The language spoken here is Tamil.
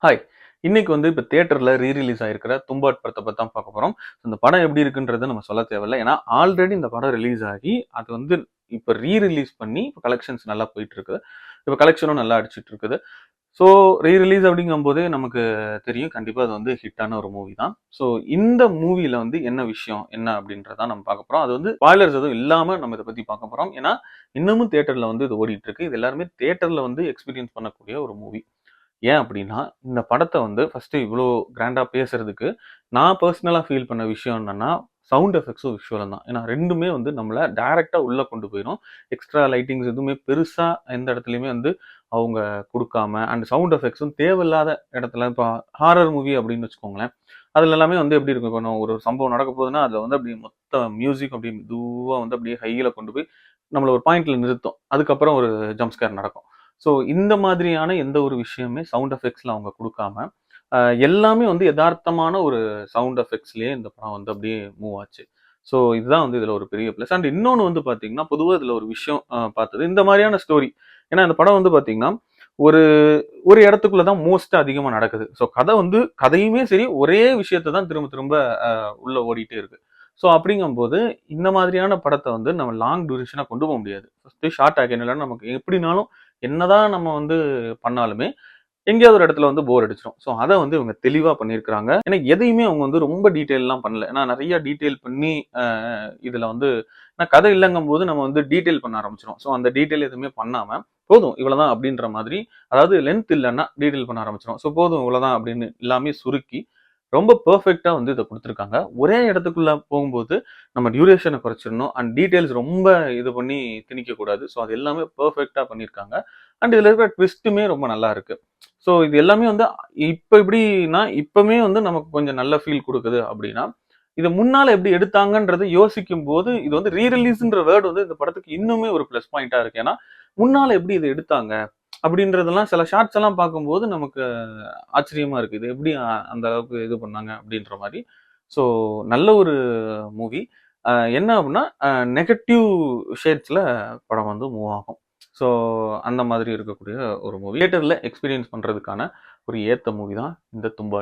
ஹாய்! இன்னைக்கு இப்ப தியேட்டர்ல ரிலீஸ் ஆயிருக்கிற தும்பாட் படத்த பத்தி தான் பார்க்க போறோம். இந்த படம் எப்படி இருக்குன்றத நம்ம சொல்ல தேவையில்ல. ஏன்னா, ஆல்ரெடி இந்த படம் ரிலீஸ் ஆகி, அது இப்ப ரிலீஸ் பண்ணி இப்ப கலெக்ஷன்ஸ் நல்லா போயிட்டு இருக்குது. இப்ப கலெக்ஷனும் நல்லா அடிச்சிட்டு இருக்குது. ஸோ ரிலீஸ் அப்படிங்கும்போதே நமக்கு தெரியும். கண்டிப்பா அது ஹிட்டான ஒரு மூவி தான். ஸோ இந்த மூவில என்ன விஷயம்? என்ன அப்படின்றத நம்ம பார்க்க போறோம். அது ஸ்பாய்லர்ஸ் எதுவும் இல்லாம நம்ம இத பத்தி பார்க்க போறோம். ஏன்னா, இன்னமும் தியேட்டர்ல இது ஓடிட்டு இருக்கு. இது எல்லாருமே தியேட்டர்ல எக்ஸ்பீரியன்ஸ் பண்ணக்கூடிய ஒரு மூவி. ஏன் அப்படின்னா, இந்த படத்த ஃபர்ஸ்ட்டு இவ்ளோ கிராண்டா பேசுறதுக்கு, நான் பெர்சனலா ஃபீல் பண்ண விஷயம் என்னன்னா, சவுண்ட் எஃபெக்ட்ஸும், விஷுவலும் தான். ஏன்னா 2மே நம்மள டைரக்ட்டா உள்ள கொண்டு போயிரும். எக்ஸ்ட்ரா லைட்டிங்ஸ் எதுவுமே பெருசா எந்த இடத்துலயுமே அவங்க குடுக்காம, அண்ட் சவுண்ட் எஃபெக்ட்ஸும் தேவையில்லாத இடத்துல இப்ப ஹாரர் மூவி அப்படின்னு வச்சுக்கோங்களேன். அதுல எல்லாமே எப்படி இருக்கும், இப்ப ஒரு சம்பவம் நடக்க போகுதுன்னா, அதுல அப்படியே மொத்த மியூசிக் அப்படியே மெதுவா அப்படியே ஹைல கொண்டு போய் நம்மள ஒரு பாயிண்ட்ல நிறுத்தும். அதுக்கப்புறம் ஒரு ஜம்ப் ஸ்கேர் நடக்கும். ஸோ இந்த மாதிரியான எந்த ஒரு விஷயமே சவுண்ட் எஃபெக்ட்ஸ்ல அவங்க குடுக்காம, அ எல்லாமே எதார்த்தமான ஒரு சவுண்ட் எஃபெக்ட்ஸ்லயே இந்த படம் அப்படியே மூவ் ஆச்சு. ஸோ இதுதான் இதுல ஒரு பெரிய பிளஸ். அண்ட் இன்னொன்னு பாத்தீங்கன்னா, பொதுவா இதுல ஒரு விஷயம் பாத்தது, இந்த மாரியான ஸ்டோரி. ஏன்னா இந்த படம் பாத்தீங்கன்னா, ஒரு ஒரு இடத்துக்குள்ள தான் மோஸ்ட்டா அதிகமா நடக்குது. ஸோ கதை கதையுமே சரி, ஒரே விஷயத்த தான் திரும்ப திரும்ப உள்ள ஓடிட்டே இருக்கு. ஸோ அப்படிங்கும்போது, இந்த மாதிரியான படத்த நம்ம லாங் டியூரேஷனா கொண்டு போ முடியாது. ஃபர்ஸ்ட்டு ஷார்ட் ஆக்கிடணும். இல்லன்னா நமக்கு எப்படினாலும் என்னதான் நம்ம பண்ணாலுமே, எங்கேயாவது ஒரு இடத்துல போர் அடிச்சுரும். ஸோ அத இவங்க தெளிவா பண்ணியிருக்கிறாங்க. ஏன்னா எதையுமே அவங்க ரொம்ப டீட்டெயில்லாம் பண்ணல. ஏன்னா நெறைய டீட்டெயில் பண்ணி இதுல ஏன்னா கதை இல்லங்கும்போது நம்ம டீட்டெயில் பண்ண ஆரம்பிச்சுருவோம். ஸோ அந்த டீட்டெயில் எதுவுமே பண்ணாம, போதும் இவ்வளவுதான் அப்படின்ற மாதிரி, அதாவது லென்த் இல்லன்னா டீட்டெயில் பண்ண ஆரம்பிச்சுருவோம். ஸோ போதும் இவ்வளவுதான் அப்படின்னு எல்லாமே சுருக்கி, ரொம்ப பெர்ஃபெக்ட்டா இத குடுத்துருக்காங்க. ஒரே இடத்துக்குள்ள போகும்போது, நம்ம டியூரேஷன குறைச்சிடணும். அண்ட் டீட்டெயில்ஸ் ரொம்ப இது பண்ணி திணிக்கக் கூடாது. ஸோ அது எல்லாமே பெர்ஃபெக்ட்டா பண்ணியிருக்காங்க. அண்ட் இதுல இருக்கிற ட்விஸ்ட்டுமே ரொம்ப நல்லா இருக்கு. ஸோ இது எல்லாமே இப்ப எப்படின்னா, இப்பமே நமக்கு கொஞ்சம் நல்ல ஃபீல் குடுக்குது அப்படின்னா, இத முன்னால எப்படி எடுத்தாங்கன்றத யோசிக்கும்போது, இது ரிலீஸ்ன்ற வேர்ட் இந்த படத்துக்கு இன்னுமே ஒரு பிளஸ் பாயிண்ட்டா இருக்கு. ஏன்னா, முன்னால எப்படி இத எடுத்தாங்க? அப்படின்றதெல்லாம் சில ஷார்ட்ஸ் எல்லாம் பார்க்கும்போது நமக்கு ஆச்சரியமா இருக்கு. இது எப்படி அந்த அளவுக்கு இது பண்ணாங்க அப்படின்ற மாரி. ஸோ நல்ல ஒரு மூவி. என்ன அப்படின்னா, நெகட்டிவ் ஷேட்ஸ்ல படம் மூவ் ஆகும். ஸோ அந்த மாதிரி இருக்கக்கூடிய ஒரு மூவி. தியேட்டர்ல எக்ஸ்பீரியன்ஸ் பண்றதுக்கான ஒரு ஏத்த மூவி தான் இந்த தும்பா.